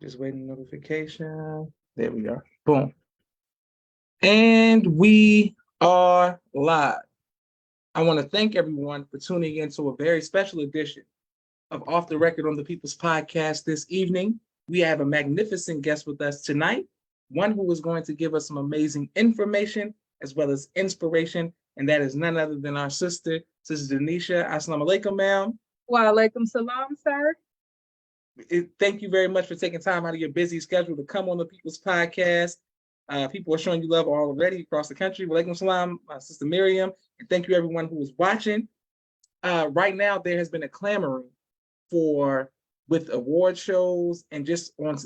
Just waiting notification. There we go. Boom. And we are live. I want to thank everyone for tuning in to a very special edition of Off the Record on the People's Podcast this evening. We have a magnificent guest with us tonight, one who is going to give us some amazing information as well as inspiration, and that is none other than our sister, Sis Denesha. Assalamu alaikum, ma'am. Wa alaikum salam, sir. Thank you very much for taking time out of your busy schedule to come on the People's Podcast. People are showing you love already across the country. Wa alaikum salam, my sister Miriam, and thank you everyone who is watching. Right now, there has been a clamoring with award shows and just on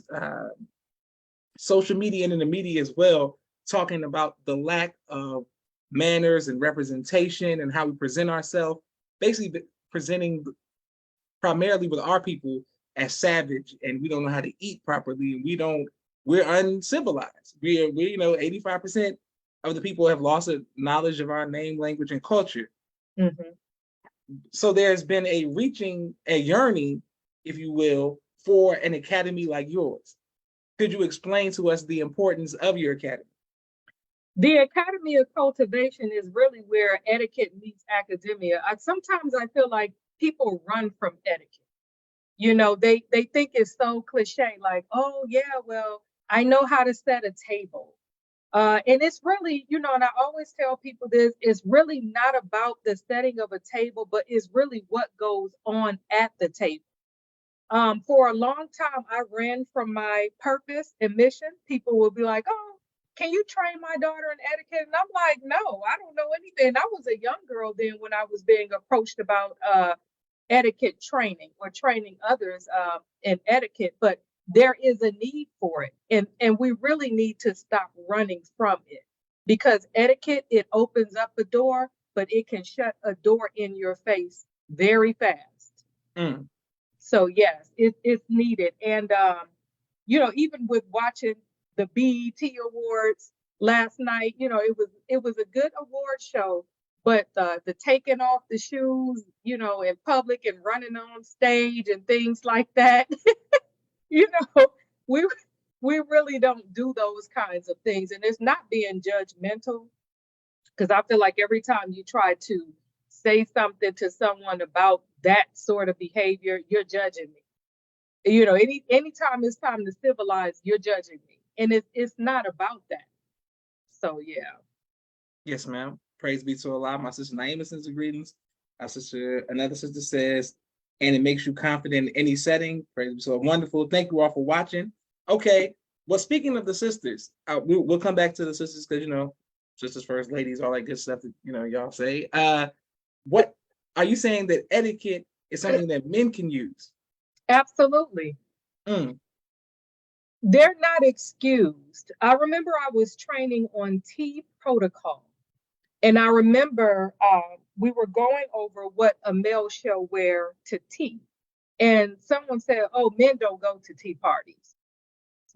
social media and in the media as well, talking about the lack of manners and representation and how we present ourselves, basically presenting primarily with our people as savage, and we don't know how to eat properly, and we're uncivilized. We're 85% of the people have lost a knowledge of our name, language, and culture. Mm-hmm. So there's been a yearning, if you will, for an academy like yours. Could you explain to us the importance of your academy? The Academy of Cultivation is really where etiquette meets academia. Sometimes I feel like people run from etiquette. They think it's so cliche, like, oh yeah, well, I know how to set a table. And it's really, and I always tell people this, it's really not about the setting of a table, but it's really what goes on at the table. For a long time, I ran from my purpose and mission. People will be like, oh, can you train my daughter in etiquette? And I'm like, no, I don't know anything. I was a young girl then when I was being approached about etiquette training or training others in etiquette, but there is a need for it. And we really need to stop running from it, because etiquette, it opens up a door, but it can shut a door in your face very fast. Mm. So yes, it's needed. And, even with watching the BET Awards last night, it was a good award show. But the taking off the shoes, in public and running on stage and things like that, we really don't do those kinds of things. And it's not being judgmental, because I feel like every time you try to say something to someone about that sort of behavior, you're judging me. Anytime it's time to civilize, you're judging me. And it's not about that. So, yeah. Yes, ma'am. Praise be to Allah. My sister Naima sends the greetings. Another sister says, and it makes you confident in any setting. Praise be to Allah. Wonderful. Thank you all for watching. Okay. Well, speaking of the sisters, we'll come back to the sisters because, sisters first, ladies, all that good stuff that, y'all say. What are you saying, that etiquette is something that men can use? Absolutely. Mm. They're not excused. I remember I was training on tea protocol. And I remember we were going over what a male shall wear to tea. And someone said, oh, men don't go to tea parties.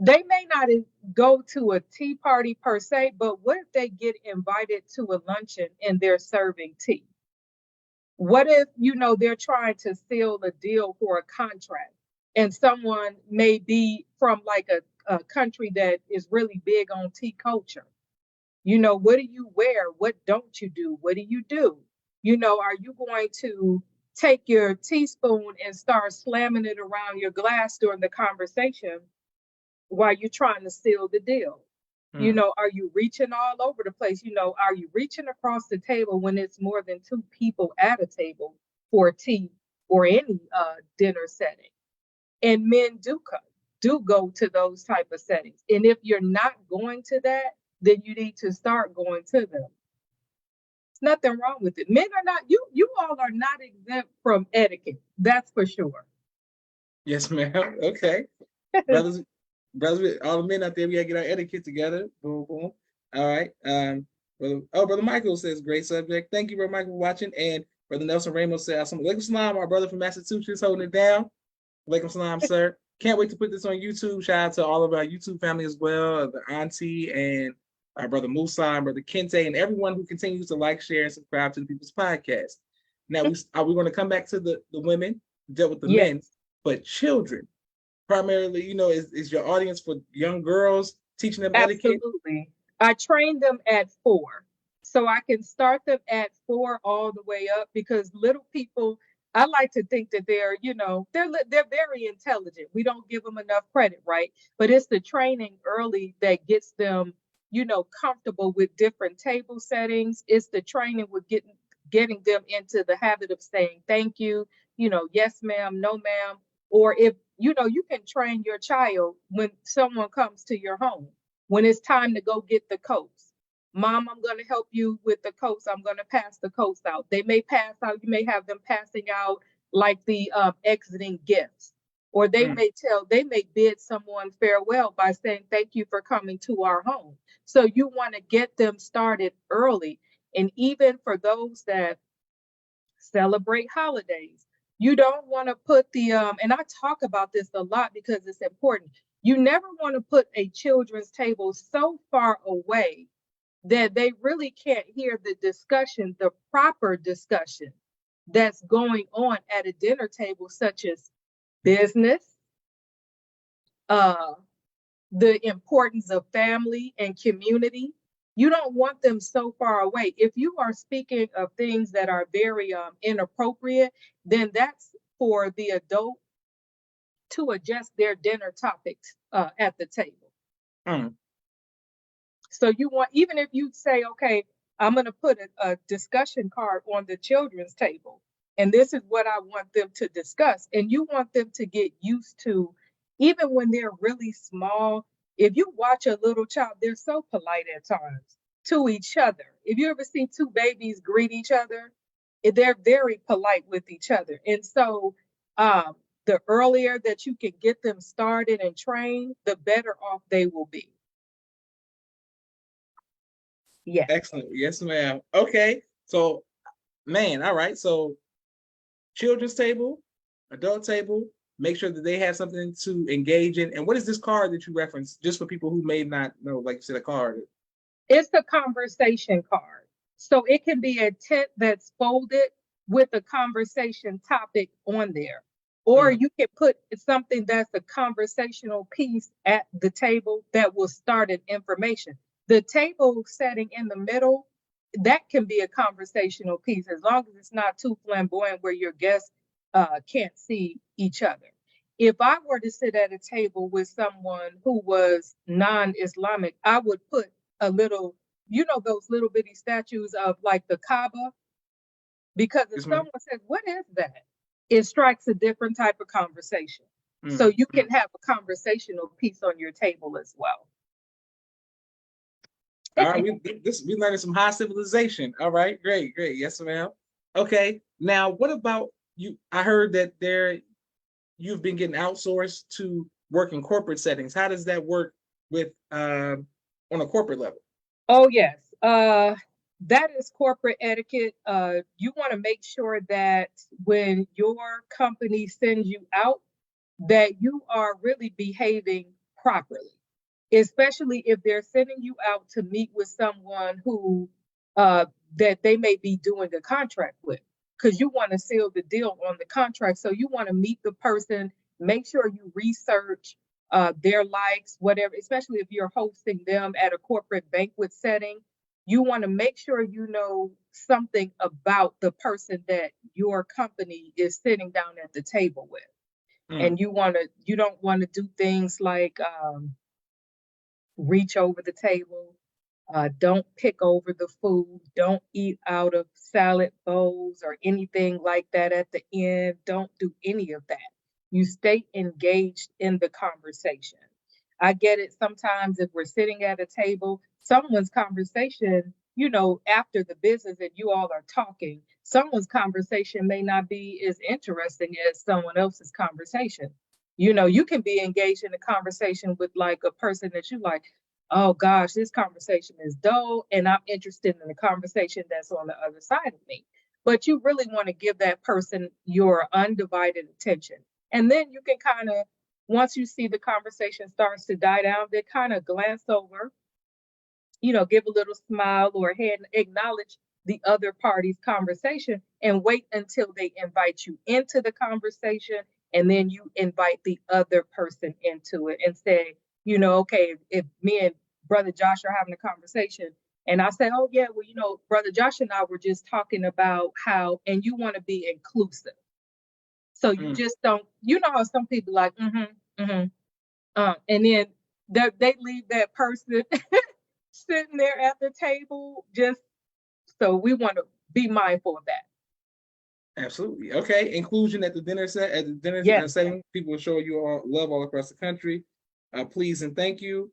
They may not go to a tea party per se, but what if they get invited to a luncheon and they're serving tea? What if, they're trying to seal a deal for a contract, and someone may be from like a country that is really big on tea culture? What do you wear? What don't you do? What do you do? Are you going to take your teaspoon and start slamming it around your glass during the conversation while you're trying to seal the deal? Are you reaching all over the place? Are you reaching across the table when it's more than two people at a table for tea or any dinner setting? And men do go to those type of settings. And if you're not going to that, then you need to start going to them. There's nothing wrong with it. Men are not, you all are not exempt from etiquette. That's for sure. Yes, ma'am. Okay. brothers, all the men out there, we gotta get our etiquette together. Boom, boom. All right. Brother Michael says, great subject. Thank you, Brother Michael, for watching. And Brother Nelson Ramos says, alaikum salam, our brother from Massachusetts, holding it down. Alaikum salam, sir. Can't wait to put this on YouTube. Shout out to all of our YouTube family as well, the auntie and our brother Musa and brother Kente, and everyone who continues to like, share, and subscribe to the People's Podcast. Now, we're going to come back to the women, deal with the men, but children. primarily, is your audience for young girls, teaching them etiquette? Absolutely. I train them at 4. So I can start them at 4 all the way up, because little people, I like to think that they're very intelligent. We don't give them enough credit, right? But it's the training early that gets them, comfortable with different table settings. It's the training with getting them into the habit of saying thank you, yes ma'am, no ma'am. Or if you can train your child when someone comes to your home, when it's time to go get the coats. Mom, I'm going to help you with the coats. I'm going to pass the coats out. They may pass out. You may have them passing out like the exiting gifts. Or they Mm, may bid someone farewell by saying, thank you for coming to our home. So you want to get them started early. And even for those that celebrate holidays, you don't want to put and I talk about this a lot because it's important. You never want to put a children's table so far away that they really can't hear the discussion, the proper discussion that's going on at a dinner table, such as business, uh, the importance of family and community. You don't want them so far away. If you are speaking of things that are very inappropriate, then that's for the adult to adjust their dinner topics at the table. mm. So you want, even if you say, okay, I'm going to put a discussion card on the children's table, and this is what I want them to discuss. And you want them to get used to, even when they're really small, if you watch a little child, they're so polite at times to each other. If you ever see two babies greet each other, they're very polite with each other. And so the earlier that you can get them started and trained, the better off they will be. Yes. Excellent. Yes, ma'am. Okay. So, man, all right. So, children's table, adult table, make sure that they have something to engage in. And what is this card that you referenced, just for people who may not know, like you said, a card? It's a conversation card. So it can be a tent that's folded with a conversation topic on there. Or Mm, you can put something that's a conversational piece at the table that will start an information. The table setting in the middle, that can be a conversational piece, as long as it's not too flamboyant where your guests can't see each other. If I were to sit at a table with someone who was non-Islamic, I would put a little, those little bitty statues of like the Kaaba, because if yes, ma'am. someone says, what is that? It strikes a different type of conversation. So Mm, you mm. can have a conversational piece on your table as well. All right, we learning some high civilization. All right, great, great. Yes, ma'am. Okay. Now, what about you? I heard that you've been getting outsourced to work in corporate settings. How does that work with on a corporate level? Oh, yes. That is corporate etiquette. You want to make sure that when your company sends you out, that you are really behaving properly, especially if they're sending you out to meet with someone who that they may be doing a contract with, because you want to seal the deal on the contract. So you want to meet the person, make sure you research their likes, whatever, especially if you're hosting them at a corporate banquet setting. You want to make sure you know something about the person that your company is sitting down at the table with. Mm, And you don't want to do things like reach over the table, don't pick over the food, don't eat out of salad bowls or anything like that at the end. Don't do any of that. You stay engaged in the conversation. I get it sometimes if we're sitting at a table, someone's conversation, after the business and you all are talking, someone's conversation may not be as interesting as someone else's conversation. You can be engaged in a conversation with like a person that you like. Oh gosh, this conversation is dull, and I'm interested in the conversation that's on the other side of me. But you really want to give that person your undivided attention. And then you can kind of, once you see the conversation starts to die down, they kind of glance over, give a little smile or head, acknowledge the other party's conversation, and wait until they invite you into the conversation. and then you invite the other person into it and say, okay, if me and Brother Josh are having a conversation, and I say, oh yeah, well, Brother Josh and I were just talking about how, and you want to be inclusive. So you just don't, how some people like, and then they leave that person sitting there at the table. Just so we want to be mindful of that. Absolutely. Okay. Inclusion at the dinner setting. People show you all love all across the country. Please and thank you.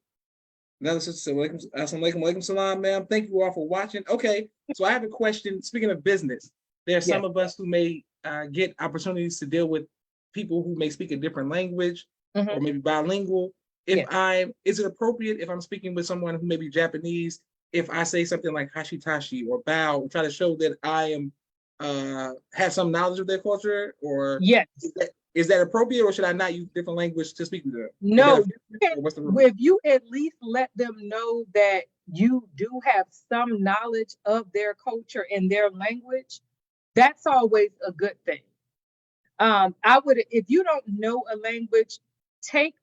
Another sister said, Assalamu salam, ma'am. Thank you all for watching. Okay. So I have a question. Speaking of business, there are some of us who may get opportunities to deal with people who may speak a different language or maybe bilingual. Is it appropriate if I'm speaking with someone who may be Japanese, if I say something like hashitashi or bow, and try to show that I am have some knowledge of their culture, or is that appropriate, or should I not use different language to speak to them? No, if you at least let them know that you do have some knowledge of their culture and their language, that's always a good thing. I would, if you don't know a language, at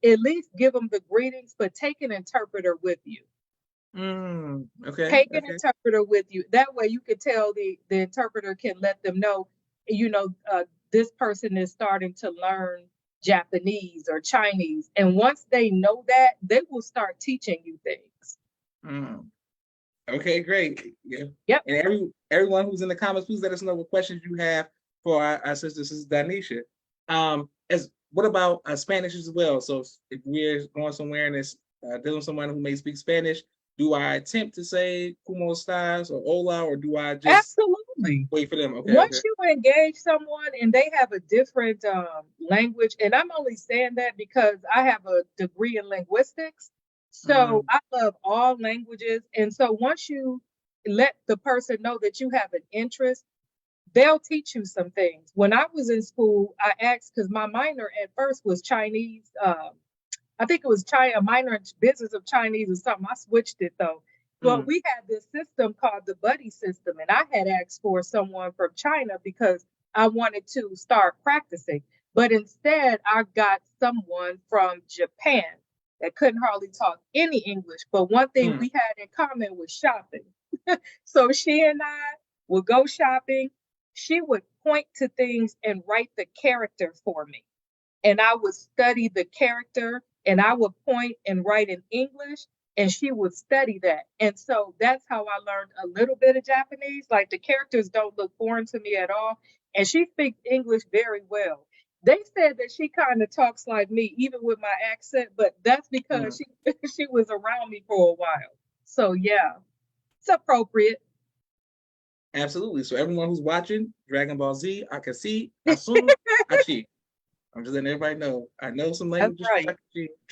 least give them the greetings, but take an interpreter with you. Take an interpreter with you. That way you can tell the interpreter can let them know, this person is starting to learn Japanese or Chinese. And once they know that, they will start teaching you things. Okay, great. Yeah. Yep. And everyone who's in the comments, please let us know what questions you have for our sister, Sis Denesha. What about Spanish as well? So if we're going somewhere and it's dealing with someone who may speak Spanish, do I attempt to say "Cómo estás" or "Hola," or do I just wait for them? Once you engage someone and they have a different language, and I'm only saying that because I have a degree in linguistics, so I love all languages. And so once you let the person know that you have an interest, they'll teach you some things. When I was in school, I asked, because my minor at first was Chinese. I think it was a minor in business of Chinese or something. I switched it though. But we had this system called the buddy system. And I had asked for someone from China because I wanted to start practicing. But instead, I got someone from Japan that couldn't hardly talk any English. But one thing we had in common was shopping. So she and I would go shopping. She would point to things and write the character for me. And I would study the character, and I would point and write in English, and she would study that. And so that's how I learned a little bit of Japanese. Like, the characters don't look foreign to me at all. And she speaks English very well. They said that she kind of talks like me, even with my accent, but that's because she was around me for a while. So yeah, it's appropriate. Absolutely. So everyone who's watching Dragon Ball Z, I can see, assume, achi. I'm just letting everybody know. I know some languages. That's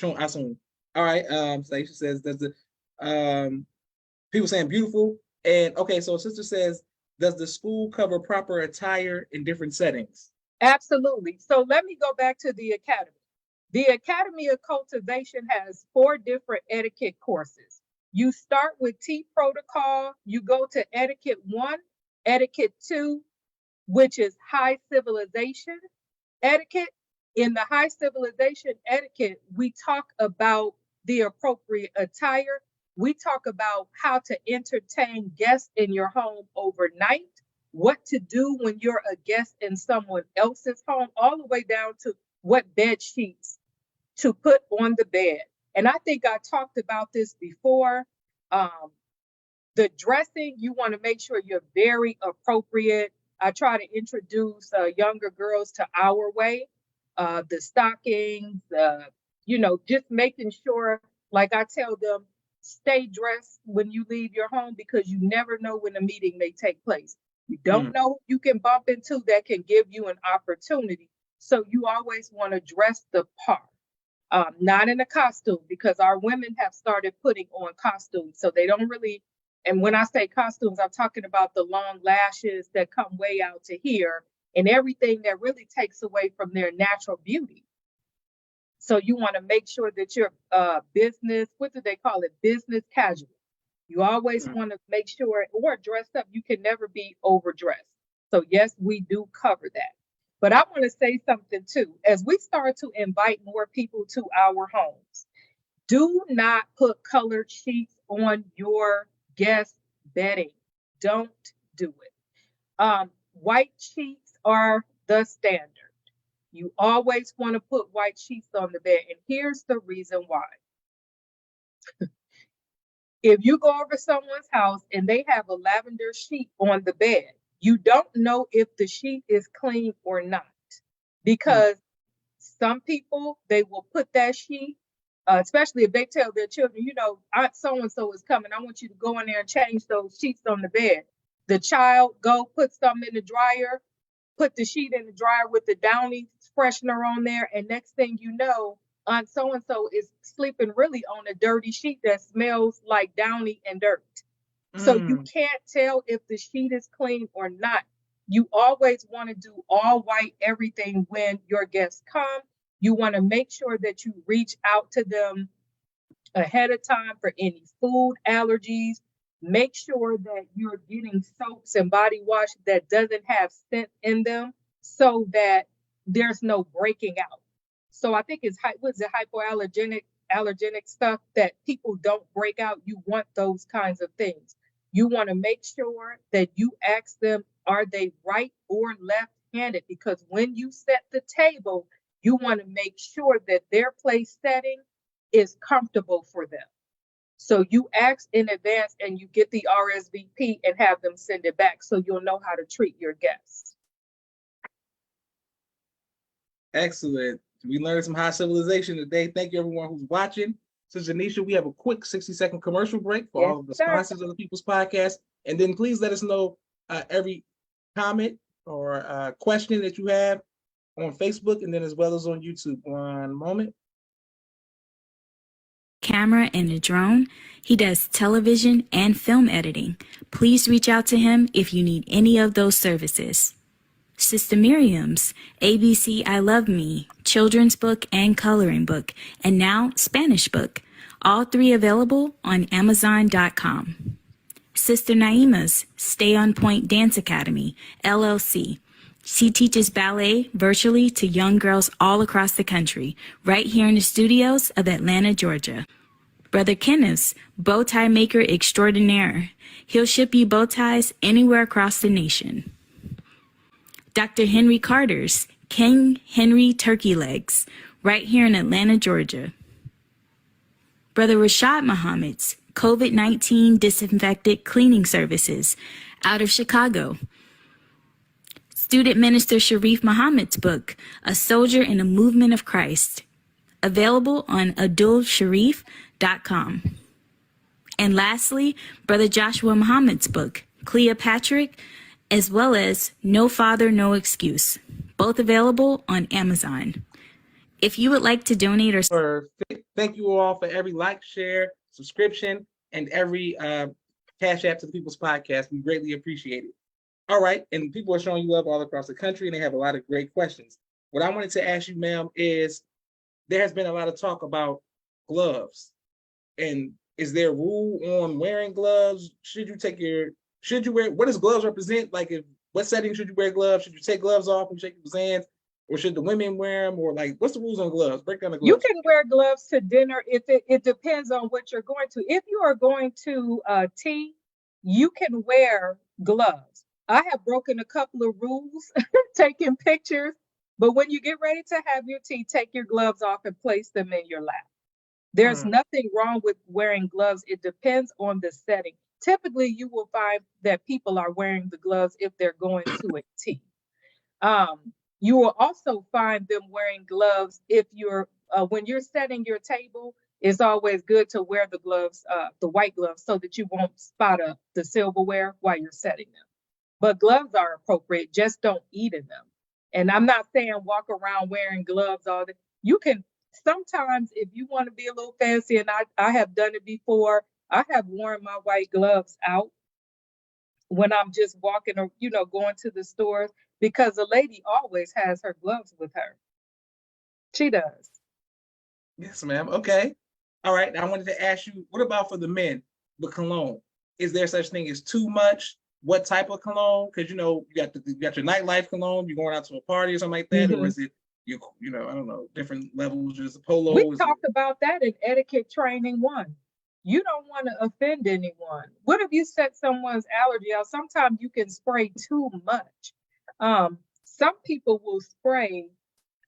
right. All right. Stacia says, does the people saying beautiful? And okay, so sister says, does the school cover proper attire in different settings? Absolutely. So let me go back to the Academy. The Academy of Cultivation has 4 different etiquette courses. You start with Tea Protocol, you go to Etiquette 1, Etiquette 2, which is High Civilization Etiquette. In the High Civilization Etiquette, we talk about the appropriate attire. We talk about how to entertain guests in your home overnight, what to do when you're a guest in someone else's home, all the way down to what bed sheets to put on the bed. And I think I talked about this before. The dressing, you want to make sure you're very appropriate. I try to introduce younger girls to our way, the stockings, just making sure, like I tell them, stay dressed when you leave your home, because you never know when a meeting may take place. You don't know who you can bump into that can give you an opportunity. So you always want to dress the part. Not in a costume, because our women have started putting on costumes. So they don't really, and when I say costumes, I'm talking about the long lashes that come way out to here and everything that really takes away from their natural beauty. So you want to make sure that you're business, what do they call it? Business casual. You always want to make sure, or dress up. You can never be overdressed. So yes, we do cover that. But I want to say something too. As we start to invite more people to our homes, do not put colored sheets on your guest bedding. Don't do it. White sheets are the standard. You always want to put white sheets on the bed. And here's the reason why. If you go over someone's house and they have a lavender sheet on the bed, you don't know if the sheet is clean or not. Because some people, they will put that sheet, especially if they tell their children, Aunt so-and-so is coming. I want you to go in there and change those sheets on the bed. The child go put some in the dryer, put the sheet in the dryer with the Downy freshener on there. And next thing you know, Aunt so-and-so is sleeping really on a dirty sheet that smells like Downy and dirt. So you can't tell if the sheet is clean or not. You always want to do all white everything when your guests come. You want to make sure that you reach out to them ahead of time for any food allergies. Make sure that you're getting soaps and body wash that doesn't have scent in them so that there's no breaking out. So I think it's allergenic stuff that people don't break out. You want those kinds of things. You want to make sure that you ask them, are they right or left-handed? Because when you set the table, you want to make sure that their place setting is comfortable for them. So you ask in advance and you get the RSVP and have them send it back so you'll know how to treat your guests. Excellent. We learned some high civilization today. Thank you, everyone who's watching. Sis Denesha, we have a quick 60-second commercial break for all of the sponsors of the People's Podcast. And then please let us know every comment or question that you have on Facebook and then as well as on YouTube. One moment. Camera and a drone. He does television and film editing. Please reach out to him if you need any of those services. Sister Miriam's ABC I Love Me, children's book and coloring book, and now Spanish book. All three available on Amazon.com. Sister Naima's Stay on Point Dance Academy, LLC. She teaches ballet virtually to young girls all across the country, right here in the studios of Atlanta, Georgia. Brother Kenneth's Bow Tie Maker Extraordinaire. He'll ship you bow ties anywhere across the nation. Dr. Henry Carter's King Henry Turkey Legs, right here in Atlanta, Georgia. Brother Rashad Muhammad's COVID-19 Disinfected Cleaning Services, out of Chicago. Student Minister Sharif Muhammad's book, A Soldier in the Movement of Christ, available on adulsharif.com. And lastly, Brother Joshua Muhammad's book, Cleopatra, as well as No Father, No Excuse, both available on Amazon. If you would like to donate or... Thank you all for every like, share, subscription, and every Cash App to the People's Podcast. We greatly appreciate it. All right, and people are showing you love all across the country, and they have a lot of great questions. What I wanted to ask you, ma'am, is there has been a lot of talk about gloves. And is there a rule on wearing gloves? Should you wear, what does gloves represent? Like, what setting should you wear gloves? Should you take gloves off and shake people's hands? Or should the women wear them? Or like, what's the rules on gloves? Break down the gloves. You can wear gloves to dinner if it depends on what you're going to. If you are going to tea, you can wear gloves. I have broken a couple of rules taking pictures, but when you get ready to have your tea, take your gloves off and place them in your lap. There's nothing wrong with wearing gloves. It depends on the setting. Typically, you will find that people are wearing the gloves if they're going to a tea. You will also find them wearing gloves if you're when you're setting your table. It's always good to wear the gloves, the white gloves, so that you won't spot up the silverware while you're setting them. But gloves are appropriate. Just don't eat in them. And I'm not saying walk around wearing gloves all day. You can sometimes, if you want to be a little fancy, and I have done it before, I have worn my white gloves out when I'm just walking or, going to the stores, because a lady always has her gloves with her. She does. Yes, ma'am. Okay. All right. I wanted to ask you, what about for the men with cologne? Is there such thing as too much? what type of cologne? Because you got your nightlife cologne. You're going out to a party or something like that, or is it I don't know, different levels? Just a polo. We talked about that in etiquette training 1. You don't want to offend anyone. What if you set someone's allergy out? Sometimes you can spray too much. Some people will spray.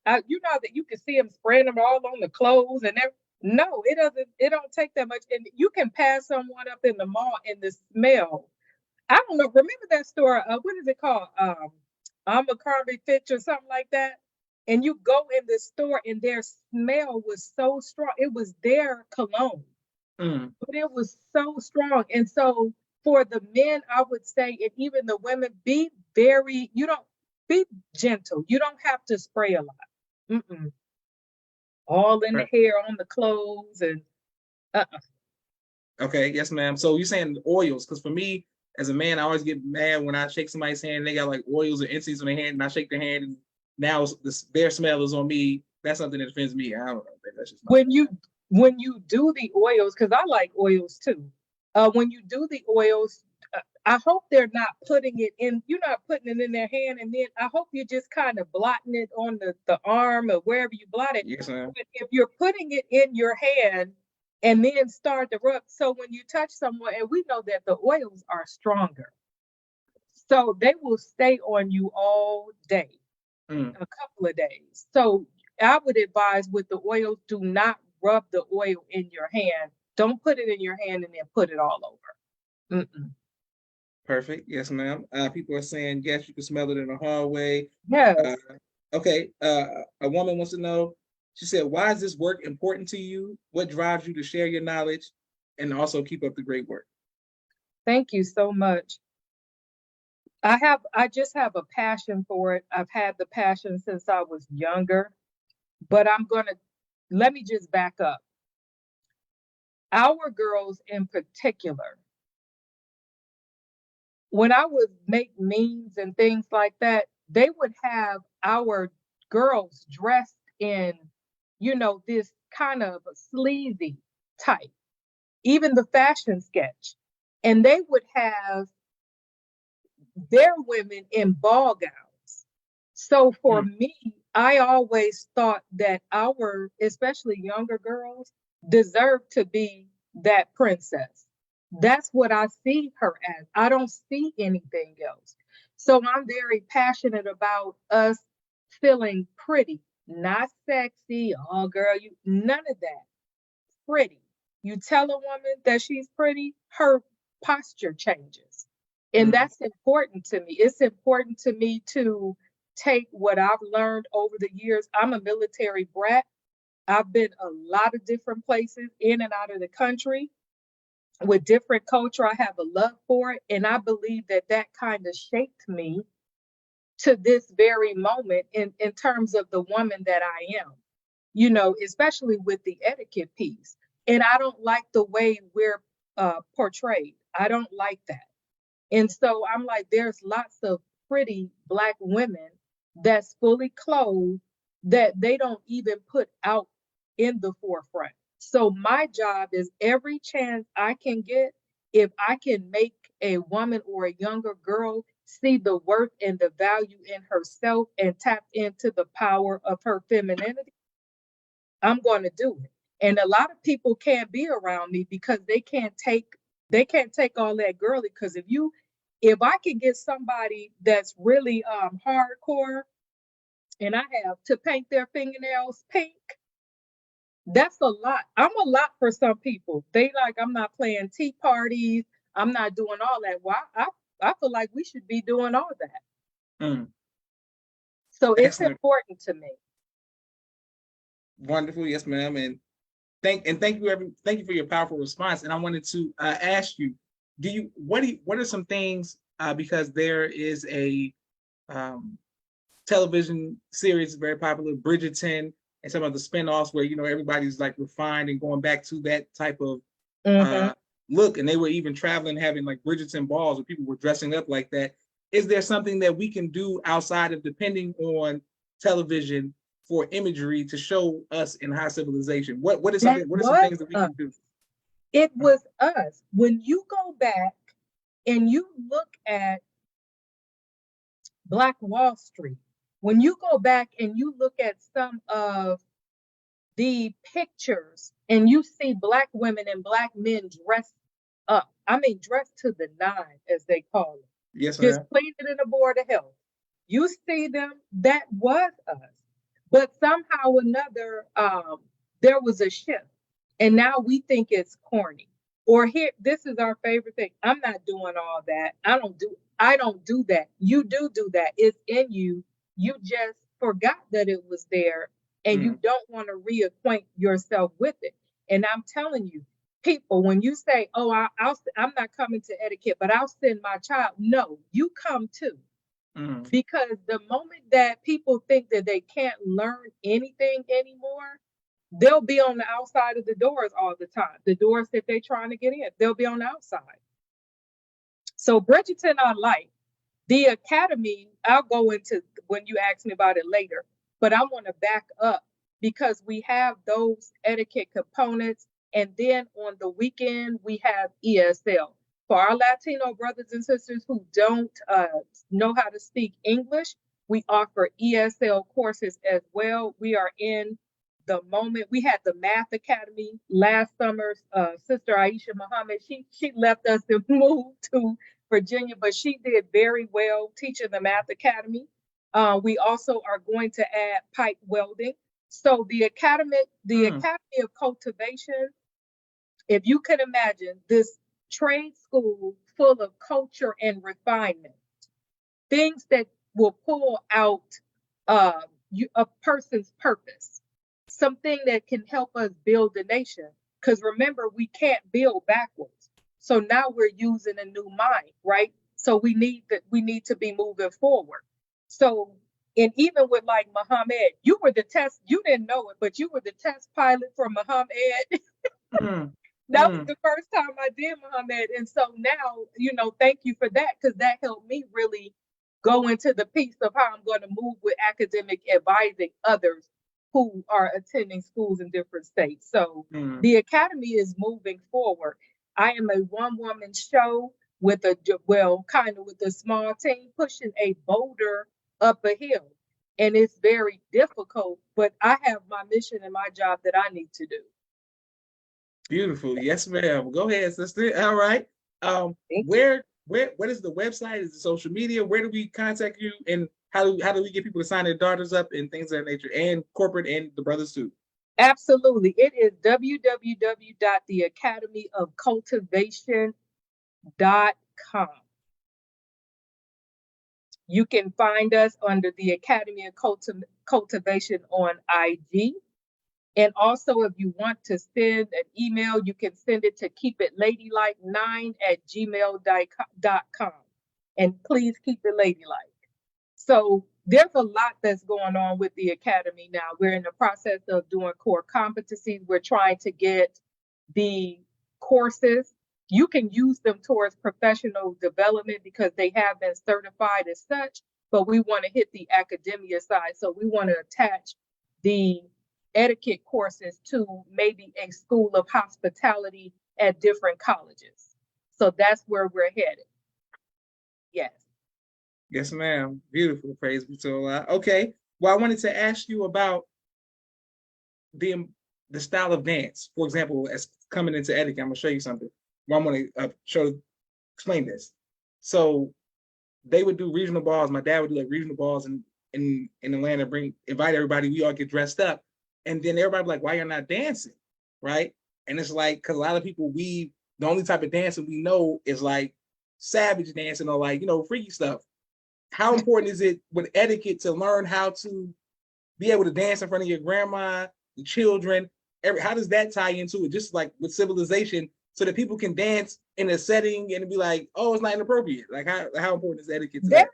That you can see them spraying them all on the clothes and everything. No, it doesn't. It don't take that much, and you can pass someone up in the mall and the smell. I don't know. Remember that store? What is it called? Abercrombie Fitch or something like that. And you go in the store and their smell was so strong. It was their cologne, but it was so strong. And so for the men, I would say, and even the women, be gentle. You don't have to spray a lot. All in the hair, on the clothes, and Okay, yes, ma'am. So you're saying oils? Because for me, as a man, I always get mad when I shake somebody's hand and they got like oils or incense on their hand, and I shake their hand, and now their smell is on me. That's something that offends me. I don't know. That's just when you do the oils, because I like oils too. When you do the oils, I hope they're not putting it in. You're not putting it in their hand, and then I hope you're just kind of blotting it on the arm or wherever you blot it. Yes, ma'am. But if you're putting it in your hand and then start to rub, so when you touch someone, and we know that the oils are stronger, so they will stay on you all day, a couple of days. So I would advise with the oils, do not rub the oil in your hand. Don't put it in your hand and then put it all over. Perfect. Yes, ma'am. People are saying, yes, you can smell it in the hallway. Yes. Okay. A woman wants to know, she said, why is this work important to you? What drives you to share your knowledge and also keep up the great work? Thank you so much. I just have a passion for it. I've had the passion since I was younger, but let me just back up. Our girls in particular, when I would make memes and things like that, they would have our girls dressed in, this kind of sleazy type, even the fashion sketch. And they would have their women in ball gowns. So for me, I always thought that our, especially younger girls, deserve to be that princess. That's what I see her as. I don't see anything else. So I'm very passionate about us feeling pretty, not sexy. Oh, girl, none of that. Pretty. You tell a woman that she's pretty, her posture changes. And that's important to me. It's important to me to take what I've learned over the years. I'm a military brat. I've been a lot of different places in and out of the country with different culture. I have a love for it. And I believe that kind of shaped me to this very moment in terms of the woman that I am, especially with the etiquette piece. And I don't like the way we're portrayed. I don't like that. And so I'm like, there's lots of pretty Black women that's fully clothed that they don't even put out in the forefront. So my job is every chance I can get, if I can make a woman or a younger girl see the worth and the value in herself and tap into the power of her femininity, I'm going to do it. And a lot of people can't be around me because they can't take all that girly. Because if I can get somebody that's really hardcore, and I have to paint their fingernails pink, that's a lot. I'm a lot for some people. They like, I'm not playing tea parties. I'm not doing all that. Well, I feel like we should be doing all that. So it's Excellent. important to me. Wonderful. Yes, ma'am. And thank you for your powerful response. And I wanted to ask you, what are some things, because there is a television series very popular, Bridgerton, and some of the spinoffs where everybody's like refined and going back to that type of look, and they were even traveling, having like Bridgerton balls where people were dressing up like that. Is there something that we can do outside of depending on television for imagery to show us in high civilization? What are some things that we can do? It was us. When you go back and you look at Black Wall Street, when you go back and you look at some of the pictures and you see Black women and Black men dressed up, I mean, dressed to the nine, as they call it, Yes, just ma'am. cleaning in the board of health. You see them, that was us. But somehow or another, there was a shift. And now we think it's corny. Or here, this is our favorite thing. I'm not doing all that. I don't do that. You do that. It's in you. You just forgot that it was there and you don't want to reacquaint yourself with it. And I'm telling you, people, when you say, "Oh, I'm not coming to etiquette, but I'll send my child," no, you come too. Because the moment that people think that they can't learn anything anymore, they'll be on the outside of the doors all the time. The doors that they're trying to get in, they'll be on the outside. So Bridgerton, I like. The Academy, I'll go into when you ask me about it later, but I want to back up because we have those etiquette components. And then on the weekend, we have ESL. For our Latino brothers and sisters who don't know how to speak English, we offer ESL courses as well. We are in the moment. We had the Math Academy last summer. Sister Aisha Muhammad, she left us and moved to Virginia, but she did very well teaching the Math Academy. We also are going to add pipe welding. So the Academy of Cultivation, if you can imagine this trade school full of culture and refinement, things that will pull out a person's purpose, something that can help us build a nation. Because remember, we can't build backwards. So now we're using a new mind, right? So we need to be moving forward. So, and even with like Muhammad, you didn't know it, but you were the test pilot for Muhammad. That was the first time I did Muhammad. And so now, thank you for that, because that helped me really go into the piece of how I'm going to move with academic advising others who are attending schools in different states. So the Academy is moving forward. I am a one-woman show with a small team pushing a boulder up a hill. And it's very difficult, but I have my mission and my job that I need to do. Beautiful. Yes, ma'am. Go ahead, sister. All right. What is the website? Is it social media? Where do we contact you? And how do we get people to sign their daughters up and things of that nature, and corporate and the brothers too? Absolutely. It is www.theacademyofcultivation.com. You can find us under the Academy of Cultivation on IG. And also, if you want to send an email, you can send it to keepitladylike9@gmail.com. And please keep it ladylike. So there's a lot that's going on with the Academy now. We're in the process of doing core competencies. We're trying to get the courses. You can use them towards professional development because they have been certified as such, but we want to hit the academia side. So we want to attach the etiquette courses to maybe a school of hospitality at different colleges. So that's where we're headed. Yes. Yes, ma'am. Beautiful. Praise be to Allah. Okay. Well, I wanted to ask you about the style of dance. For example, as coming into etiquette, I'm gonna show you something. Well, I'm gonna explain this. So they would do regional balls. My dad would do like regional balls in Atlanta, invite everybody, we all get dressed up. And then everybody like, why you're not dancing? Right. And it's like, because a lot of people, the only type of dancing we know is like savage dancing or like, freaky stuff. How important is it with etiquette to learn how to be able to dance in front of your grandma, the children? How does that tie into it? Just like with civilization, so that people can dance in a setting and be like, oh, it's not inappropriate. Like how important is etiquette to that?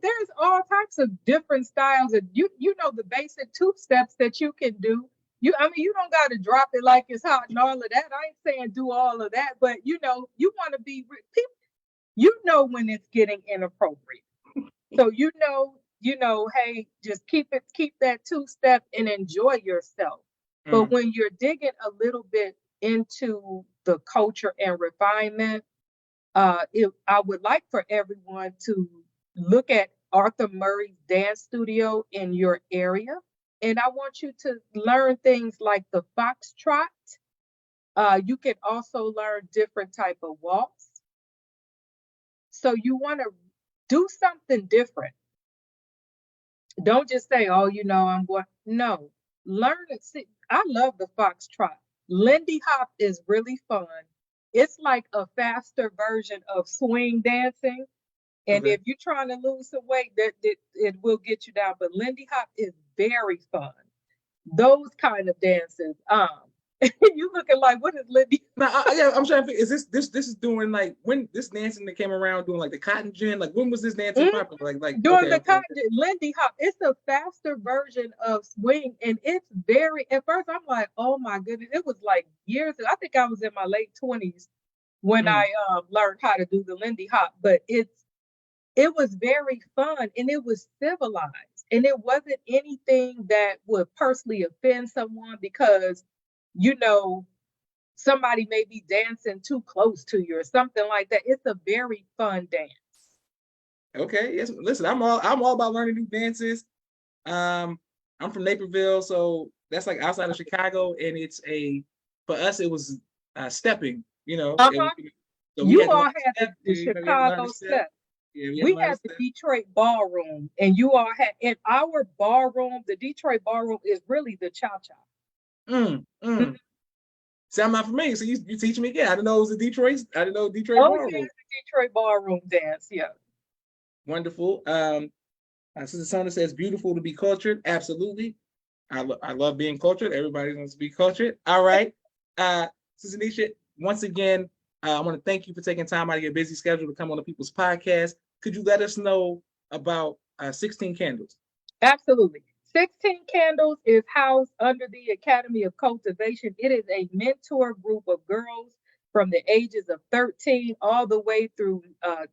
There's all types of different styles of the basic 2 steps that you can do. You don't got to drop it like it's hot and all of that. I ain't saying do all of that, but you want to be people, when it's getting inappropriate. So hey, just keep that 2-step and enjoy yourself. But when you're digging a little bit into the culture and refinement, I would like for everyone to look at Arthur Murray's dance studio in your area. And I want you to learn things like the foxtrot. You can also learn different type of walks. So you want to do something different. Don't just say, oh, I'm going. No, learn it. See, I love the foxtrot. Lindy hop is really fun. It's like a faster version of swing dancing. And Okay. if you're trying to lose some weight, that it will get you down. But Lindy hop is very fun. Those kind of dances. You looking like, what is Lindy? Now, yeah, I'm trying to think. Is this is doing like when this dancing that came around doing like the cotton gin? Like when was this dancing popular? Like Doing the okay. Lindy hop. It's a faster version of swing, and it's very. At first, I'm like, oh my goodness, it was like years. I think I was in my late 20s when I learned how to do the Lindy hop. But it was very fun, and it was civilized, and it wasn't anything that would personally offend someone because, somebody may be dancing too close to you or something like that. It's a very fun dance. Okay, yes. Listen, I'm all about learning new dances. I'm from Naperville, so that's like outside of Chicago, and for us it was stepping. Uh-huh. So we You had to learn all to had step. the We had to learn to Chicago step. step. Yeah, we had to We learn to had the step. Detroit ballroom, and you all had in our ballroom. The Detroit ballroom is really the cha-cha. See, I'm not familiar. So you teach me again. I didn't know it was a Detroit. I didn't know Detroit Oh, yeah, ballroom. the Detroit ballroom dance. Yeah. Wonderful. Sister Sona says, beautiful to be cultured. Absolutely. I love being cultured. Everybody wants to be cultured. All right. Sister Denesha, once again, I want to thank you for taking time out of your busy schedule to come on the People's Podcast. Could you let us know about 16 Candles? Absolutely. 16 Candles is housed under the Academy of Cultivation. It is a mentor group of girls from the ages of 13 all the way through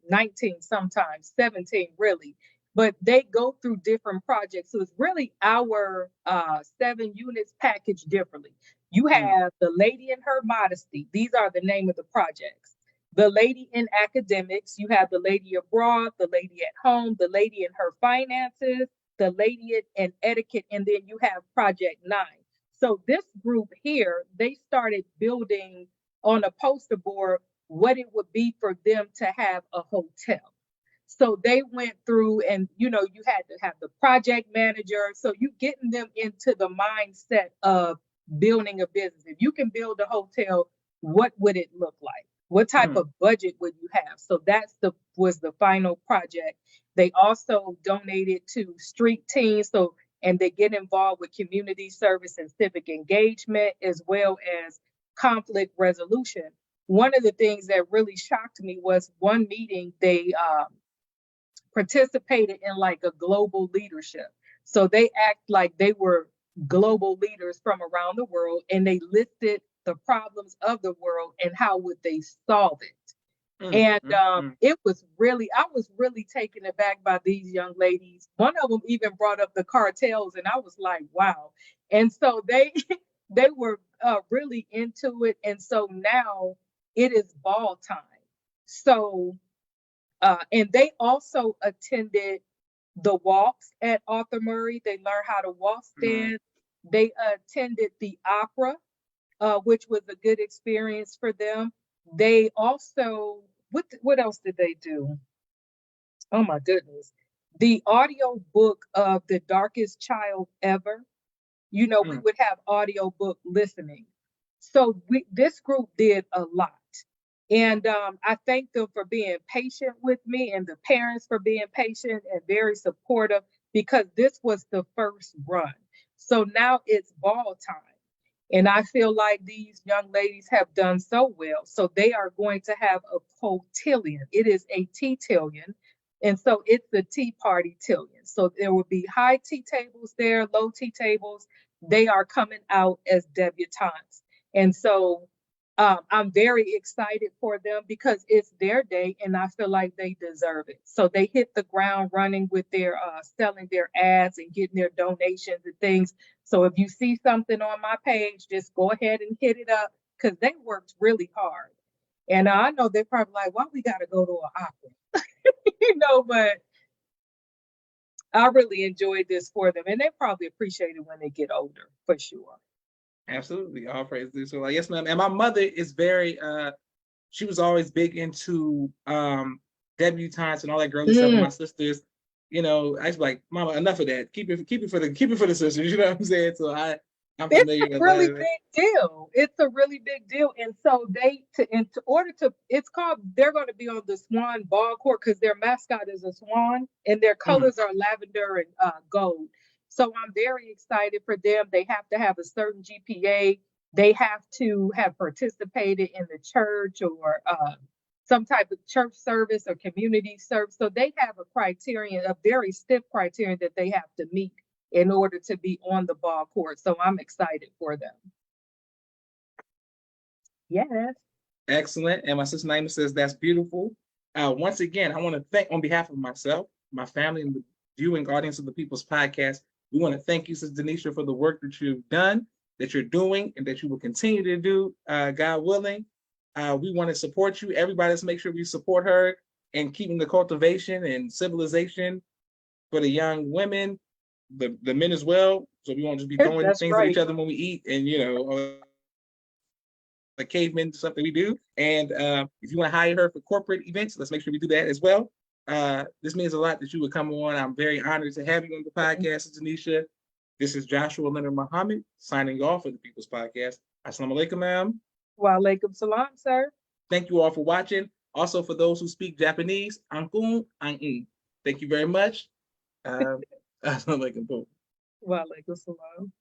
19, sometimes 17, really. But they go through different projects. So it's really our 7 units packaged differently. You have the Lady in Her Modesty. These are the name of the projects. The Lady in Academics. You have the Lady Abroad, the Lady at Home, the Lady in Her Finances, the Lady in Etiquette, and then you have Project 9. So this group here, they started building on a poster board what it would be for them to have a hotel. So they went through and, you had to have the project manager. So you getting them into the mindset of building a business. If you can build a hotel, what would it look like? What type of budget would you have? So was the final project. They also donated to street teams. And they get involved with community service and civic engagement, as well as conflict resolution. One of the things that really shocked me was one meeting they participated in like a global leadership. So they act like they were global leaders from around the world, and they listed the problems of the world and how would they solve it. It was I was really taken aback by these young ladies. One of them even brought up the cartels, and I was like, wow. And so they they were really into it. And so now it is ball time. So and they also attended the walks at Arthur Murray. They learned how to walk stand. They attended the opera, which was a good experience for them. They also, what else did they do? Oh my goodness. The audio book of The Darkest Child Ever. We would have audio book listening. So this group did a lot. And I thank them for being patient with me and the parents for being patient and very supportive because this was the first run. So now it's ball time. And I feel like these young ladies have done so well. So they are going to have a cotillion. It is a tea-tillion. And so it's the tea party tillion. So there will be high tea tables there, low tea tables. They are coming out as debutantes. And so I'm very excited for them because it's their day and I feel like they deserve it. So they hit the ground running with their selling their ads and getting their donations and things. So if you see something on my page, just go ahead and hit it up because they worked really hard. And I know they're probably like, why we got to go to an opera? But I really enjoyed this for them. And they probably appreciate it when they get older, for sure. Absolutely. All praise to so yes, ma'am. And my mother is very she was always big into debutantes and all that girly stuff with my sisters. I was like, Mama, enough of that. Keep it for the sisters, you know what I'm saying? So I'm familiar with really big deal. It's a really big deal. And so they're going to be on the Swan ball court because their mascot is a swan and their colors are lavender and gold. So I'm very excited for them. They have to have a certain GPA. They have to have participated in the church or some type of church service or community service. So they have a very stiff criterion that they have to meet in order to be on the ball court. So I'm excited for them. Yes. Excellent. And my sister Naima says, that's beautiful. Once again, I want to thank, on behalf of myself, my family, and the viewing audience of the People's Podcast, we want to thank you, Sis Denesha, for the work that you've done, that you're doing, and that you will continue to do, God willing. We want to support you. Everybody, let's make sure we support her in keeping the cultivation and civilization for the young women, the men as well. So we won't just be throwing things at each other when we eat, and the cavemen, something we do. And if you want to hire her for corporate events, let's make sure we do that as well. This means a lot that you would come on. I'm very honored to have you on the podcast, Denesha. This is Joshua Leonard Muhammad signing off for the People's Podcast. Assalamu alaikum, ma'am. Wa alaikum salam, sir. Thank you all for watching. Also, for those who speak Japanese, ankun, an. Thank you very much. Assalamu alaikum. Wa alaikum salam.